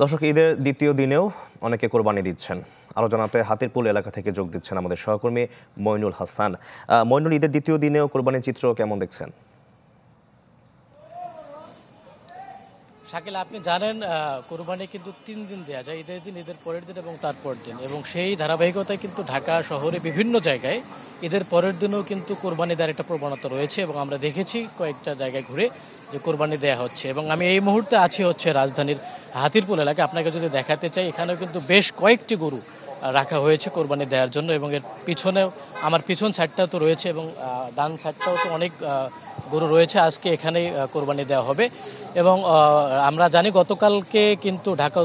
দর্শক, ঈদের দ্বিতীয় দিনেও অনেকে কোরবানি দিচ্ছেন। আরও জানাতে হাতিরপুল এলাকা থেকে যোগ দিচ্ছেন আমাদের সহকর্মী মইনুল হাসান। মইনুল, ঈদের দ্বিতীয় দিনেও কোরবানির চিত্র কেমন দেখছেন? শাকিল, আপনি জানেন কোরবানি কিন্তু 3 দিন দেওয়া যায়, ঈদের দিন, ঈদের পরের দিন এবং তারপর দিন, এবং সেই ধারাবাহিকতায় কিন্তু ঢাকা শহরে বিভিন্ন জায়গায় ঈদের পরের দিনও কিন্তু কোরবানি দেওয়ার একটা প্রবণতা রয়েছে এবং আমরা দেখেছি কয়েকটা জায়গায় ঘুরে যে কোরবানি দেওয়া হচ্ছে। এবং আমি এই মুহূর্তে আছি রাজধানীর হাতিরপুল এলাকায়। আপনাকে যদি দেখাতে চাই, এখানেও কিন্তু বেশ কয়েকটি গরু রাখা হয়েছে কোরবানি দেওয়ার জন্য, এবং এর পিছনেও আমার পিছন সাইডটাও তো রয়েছে এবং ডান সাইডটাও তো অনেক গরু রয়েছে। আজকে এখানেই কোরবানি দেওয়া হবে এবং আমরা জানি গতকালকে কিন্তু ঢাকা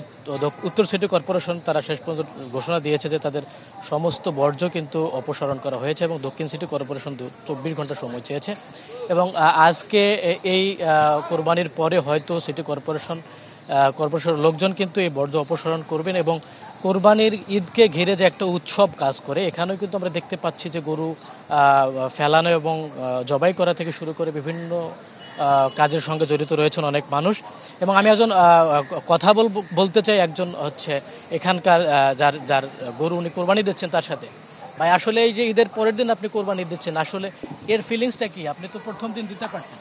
উত্তর সিটি কর্পোরেশন তারা শেষ পর্যন্ত ঘোষণা দিয়েছে যে তাদের সমস্ত বর্জ্য কিন্তু অপসারণ করা হয়েছে এবং দক্ষিণ সিটি কর্পোরেশন 24 ঘন্টা সময় চেয়েছে। এবং আজকে এই কোরবানির পরে হয়তো সিটি কর্পোরেশনের লোকজন কিন্তু এই বর্জ্য অপসারণ করবেন এবং কোরবানির ঈদকে ঘিরে যে একটা উৎসব কাজ করে, এখানেও কিন্তু আমরা দেখতে পাচ্ছি যে গরু ফেলানো এবং জবাই করা থেকে শুরু করে বিভিন্ন কাজের সঙ্গে জড়িত রয়েছেন অনেক মানুষ। এবং আমি একজন কথা বলতে চাই, একজন এখানকার যার গরু উনি কোরবানি দিচ্ছেন তার সাথে। ভাই, আসলে এই যে ঈদের পরের দিন আপনি কোরবানি দিচ্ছেন, আসলে এর ফিলিংসটা কি? আপনি তো প্রথম দিন দিতে পারতেন।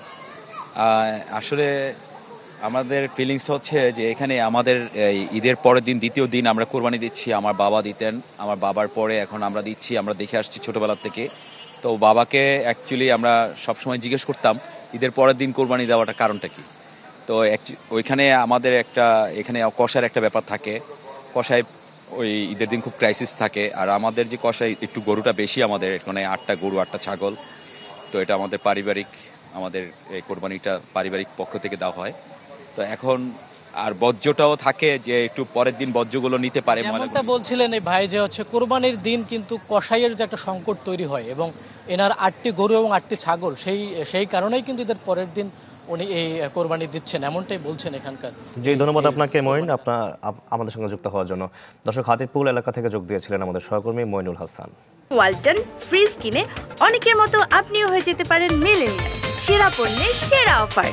আসলে আমাদের ফিলিংসটা হচ্ছে যে এখানে আমাদের ঈদের পরের দিন দ্বিতীয় দিন আমরা কোরবানি দিচ্ছি। আমার বাবা দিতেন, আমার বাবার পরে এখন আমরা দিচ্ছি। আমরা দেখে আসছি ছোটোবেলার থেকে। তো বাবাকে অ্যাকচুয়ালি আমরা সবসময় জিজ্ঞেস করতাম ঈদের পরের দিন কোরবানি দেওয়াটার কারণটা কি। তো ওইখানে আমাদের এখানে কষার একটা ব্যাপার থাকে। কষায় ওই ঈদের দিন খুব ক্রাইসিস থাকে, আর আমাদের যে কষায় একটু গরুটা বেশি, আমাদের এখানে 8টা গরু 8টা ছাগল। তো এটা আমাদের পারিবারিক, আমাদের এই কোরবানিটা পারিবারিক পক্ষ থেকে দেওয়া হয়। তো এখন আর বর্জ্যটাও থাকে যে একটু পরের দিন বর্জ্যগুলো নিতে পারে। এমনটা বলছিলেন এই ভাই যে কোরবানির দিন কিন্তু কষাইয়ের যে একটা সংকট তৈরি হয় এবং এনার 8টি গরু এবং 8টি ছাগল, সেই কারণেই কিন্তু ঈদের পরের দিন উনি এই কোরবানি দিচ্ছেন, এমনটাই বলছেন এখানকার। জি, ধন্যবাদ আপনাকে মইন, আমাদের সঙ্গে যুক্ত হওয়ার জন্য। দর্শক, হাতিরপুল এলাকা থেকে যোগ দিয়েছিলেন আমাদের সহকর্মী মইনুল হাসান। ওয়ালটন ফ্রিজ কিনে অনেকের মতো আপনিও হয়ে যেতে পারেন মিলেনিয়াল। সেরা পণ্যের সেরা অফার।